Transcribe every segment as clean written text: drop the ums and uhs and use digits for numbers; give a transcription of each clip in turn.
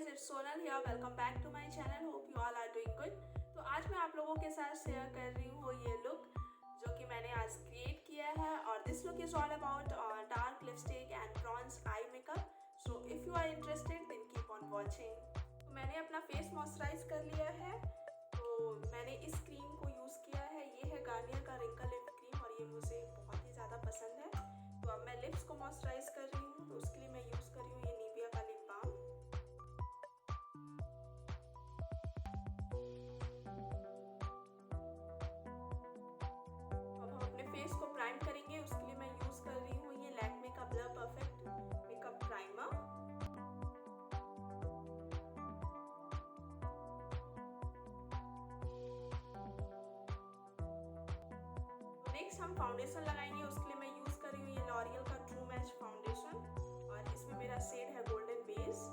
Guys, it's Sonal here. Welcome back to my channel. Hope you all are doing good. तो आज मैं आप लोगों के साथ शेयर कर रही हूँ ये लुक जो कि मैंने आज क्रिएट किया है। और this look is all about dark lipstick and bronze eye makeup. So if you are interested then keep on watching. तो मैंने अपना फेस मॉइस्चराइज कर लिया है। तो मैंने इस क्रीम को यूज़ किया है। ये है गार्नियर का रिंकल लिप क्रीम और ये मुझे बहुत ही ज़्यादा पसंद है। तो अब मैं लिप्स को मॉइस्चराइज कर रही हूँ, तो उसके लिए मैं यूज़ कर रही हूँ ये निविया का लिप बाम। फेस को प्राइम करेंगे, उसके लिए मैं यूज कर रही हूँ ये लैक्मे का blur perfect makeup primer. Next हम फाउंडेशन लगाएंगे, उसके लिए मैं यूज कर रही हूँ ये लॉरियल का ट्रू मैच फाउंडेशन और इसमें मेरा शेड है गोल्डन बेस।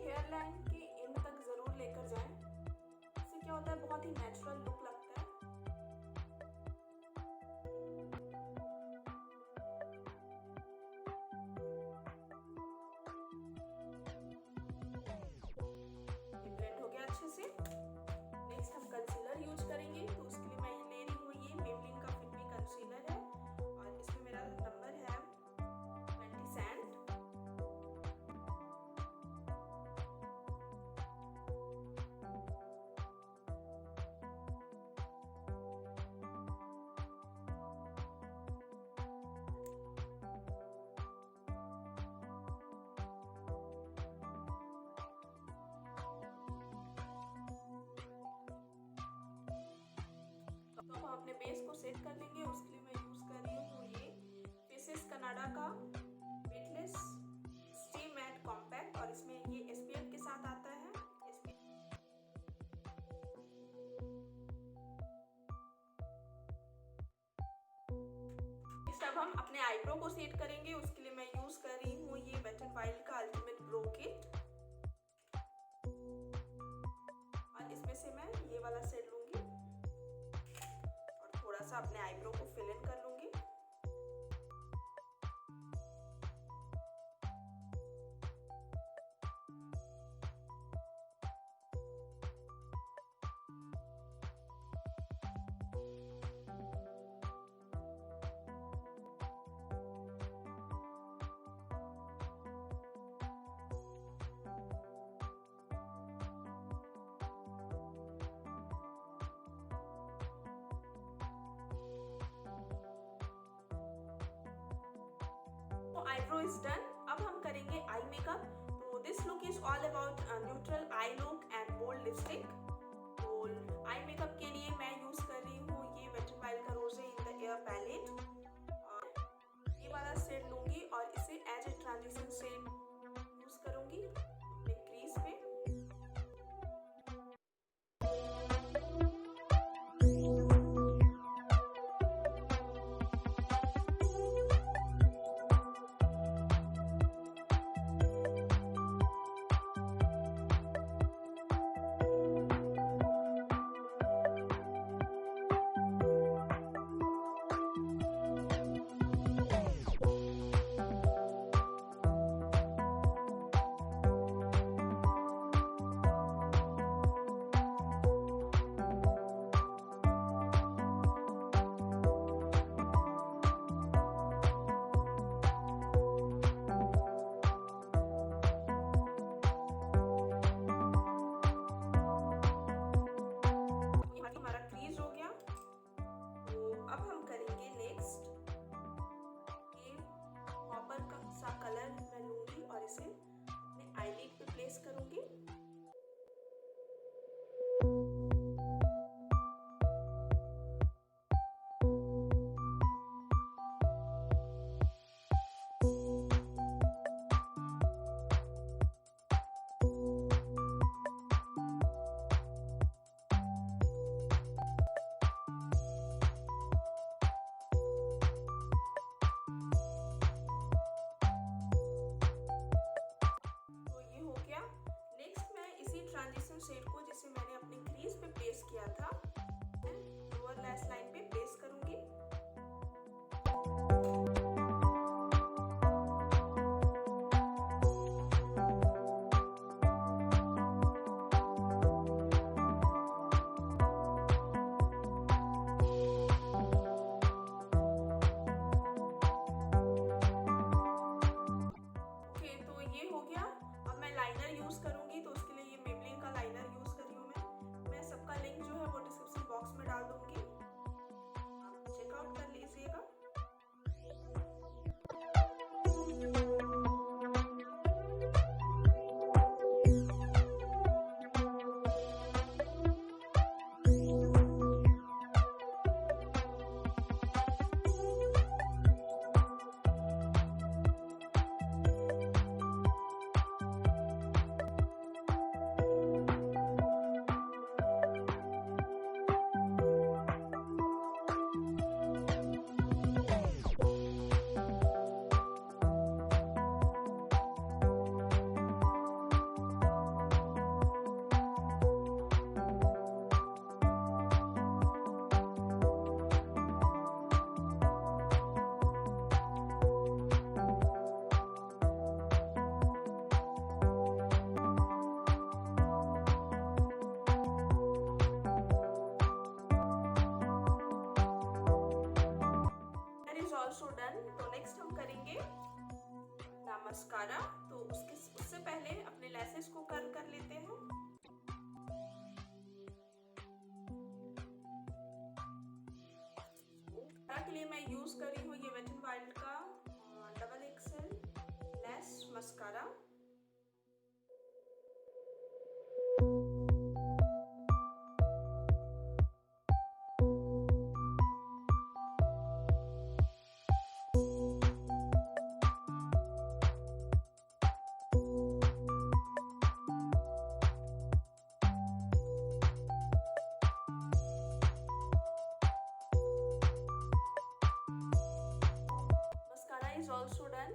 हेयर लाइन के एंड तक जरूर लेकर जाएं। इससे क्या होता है, बहुत ही नेचुरल लुक लगता है। ये ब्लेंड हो गया अच्छे से। नेक्स्ट हम कंसीलर यूज करेंगे, तो उसके लिए मैं ले रही हूँ ये मेबलिन का फिट मी कंसीलर है और इसमें मेरा नंबर है 20 सैंड। तो हम अपने बेस को सेट कर लेंगे, उसके लिए मैं यूज कर रही हूँ ये फेसेस कनाडा का वेटलेस स्टे मैट कॉम्पैक्ट और इसमें ये एसपीएफ के साथ आता है। अब हम अपने आईब्रो को सेट करेंगे, उसके लिए मैं यूज कर रही हूँ ये वेट एंड वाइल्ड का अल्टीमेट ब्रो किट और इसमें से मैं ये वाला शेड लूंगी और थोड़ा सा अपने आईब्रो को फिल इन कर लूंगी। Eyebrow is done. अब हम करेंगे आई मेकअप। तो this look is all about neutral eye look and bold lipstick. तो आई मेकअप के लिए मैं यूज कर रही हूँ ये वेट एंड वाइल्ड का रोजे इन द एयर पैलेट और ये वाला शेड लूंगी और इसे as a transition shade use करूंगी अपने क्रीज पे। सा कलर मैं लूंगी और इसे अपने आईलिड पे प्लेस करूंगी। किया था, मैं लोअर लैश लाइन पे प्लेस करूंगी। लाइनर यूज करूंगी, तो उसके लिए ये मेबलिन का लाइनर यूज कर रही हूँ मैं सबका लिंक जो है वो डिस्क्रिप्शन बॉक्स में डाल दूंगी, आप चेकआउट कर लीजिएगा। Also done. तो नेक्स्ट हम करेंगे मस्कारा। तो उससे पहले अपने लैसेस को कर्ल कर लेते हैं। के लिए मैं यूज कर रही हूँ ये वेट एंड वाइल्ड का double XL lash mascara. Is also done.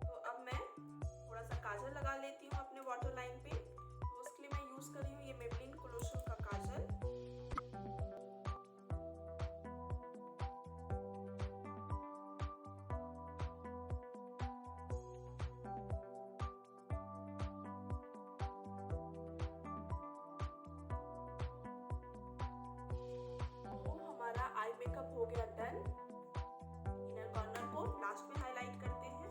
तो अब मैं थोड़ा सा काजल लगा लेती हूँ अपने वाटर लाइन पे। तो उसके लिए मैं यूज कर रही हूँ ये मेबलिन कोलोशल का काजल। तो हमारा आई मेकअप हो गया डन। लास्ट में हाईलाइट करते हैं।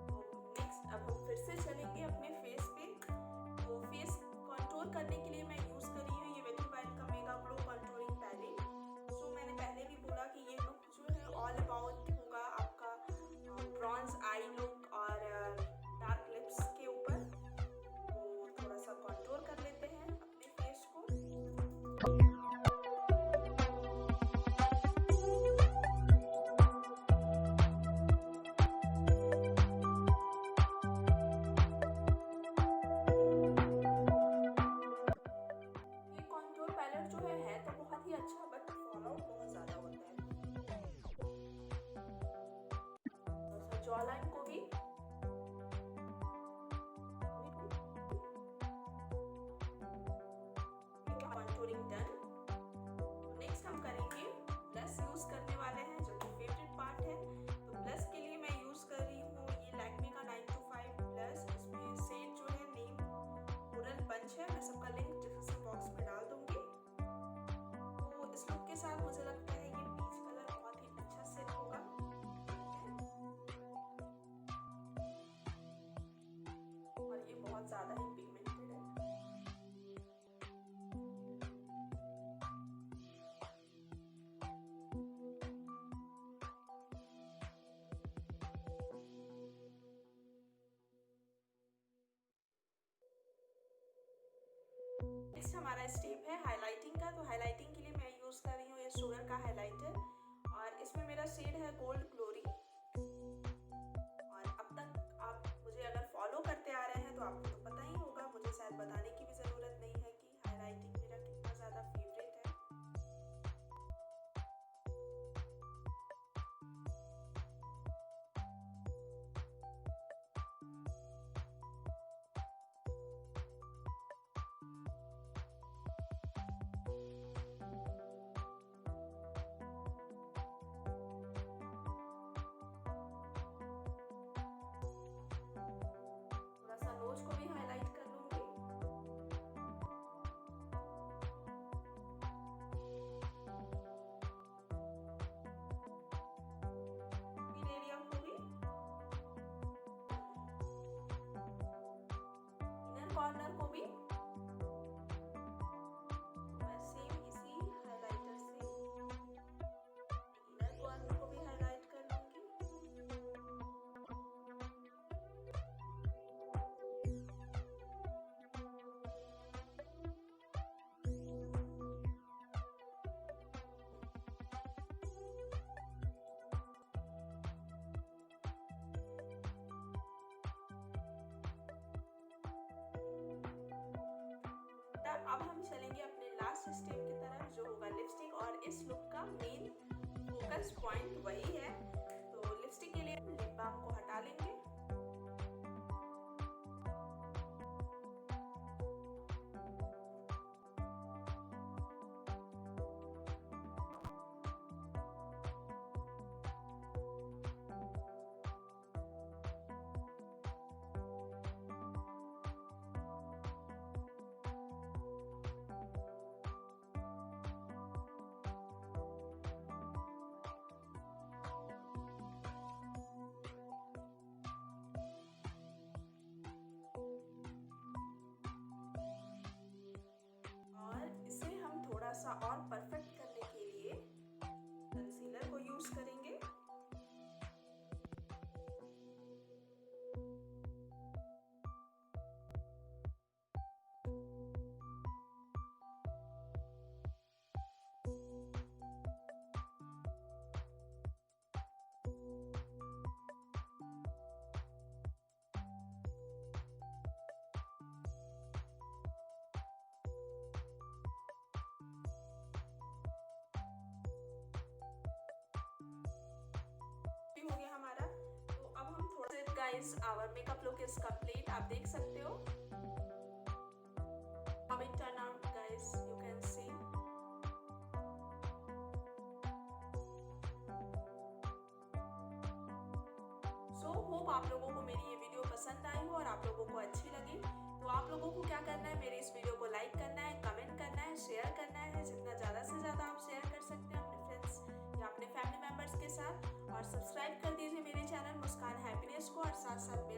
तो नेक्स्ट अब हम फिर से चलेंगे अपने फेस पे। तो फेस कंटूर करने के लिए मैं यूज कर रही हूँ ये वेट एंड वाइल्ड का मेगा ग्लो कंटूरिंग पैलेट। सो मैंने पहले भी बोला कि ये लुक जो है ऑल अबाउट होगा आपका ब्रॉन्ज आई लुक और डार्क लिप्स के ऊपर। तो थोड़ा सा कंटूर कर लेते हैं अपने फेस को। अच्छा बट फॉलोआउट बहुत ज्यादा होता है। जॉ लाइन को भी कंटूरिंग डन। नेक्स्ट हम करेंगे ब्लश यूज करने वाले हैं, जो कि फेवरेट पार्ट है। तो ब्लश के लिए मैं यूज कर रही हूँ ये लैक्मे का 925 ब्लश। इसमें शेड जो है नेम कोरल पंच है। मैं सबका लिंक डिस्क्रिप्शन बॉक्स में डाल दूंगी। इस लुक के साथ मुझे लगता है ये पीच कलर बहुत ही अच्छा सेट होगा। और ये बहुत ज्यादा ही पिगमेंटेड है। नेक्स्ट हमारा स्टेप है हाइलाइटिंग का। तो हाइलाइटिंग के लिए मैं यूज कर रही हूँ ये शुगर का हाइलाइटर और इसमें मेरा शेड है गोल्ड ग्लोरी। और अब तक आप मुझे अगर फॉलो करते आ रहे हैं तो आपको तो पता ही होगा, मुझे शायद बताने की भी जरूरत नहीं है कि हाइलाइटिंग मेरा कितना ज्यादा फेवरेट है। भी मैं सेम इसी हाइलाइटर से इनर कॉर्नर को भी हाईलाइट कर लूंगी। अब हम चलेंगे अपने लास्ट स्टेप की तरफ जो होगा लिपस्टिक, और इस लुक का मेन फोकस पॉइंट वही है। तो लिपस्टिक के लिए लिप बाम को हटा लेंगे। थोड़ा सा और परफेक्ट करने के लिए कंसीलर को यूज करेंगे। हो गया हमारा। तो अब हम थोड़ा सा guys our makeup look is complete. आप देख सकते हो how it turn out guys, you can see. So hope आप लोगों को मेरी ये वीडियो पसंद आई हो और आप लोगों को अच्छी लगी। तो आप लोगों को क्या करना है, मेरी इस वीडियो को लाइक करना है, कमेंट करना है, शेयर करना है। जितना ज़्यादा से ज़्यादा आप शेयर कर सकते हैं अपने फ्रेंड्स या अपने फैमिली मेम्बर्स के साथ, और सब्सक्राइब कर दीजिए मेरे चैनल मुस्कान हैप्पीनेस को, और साथ साथ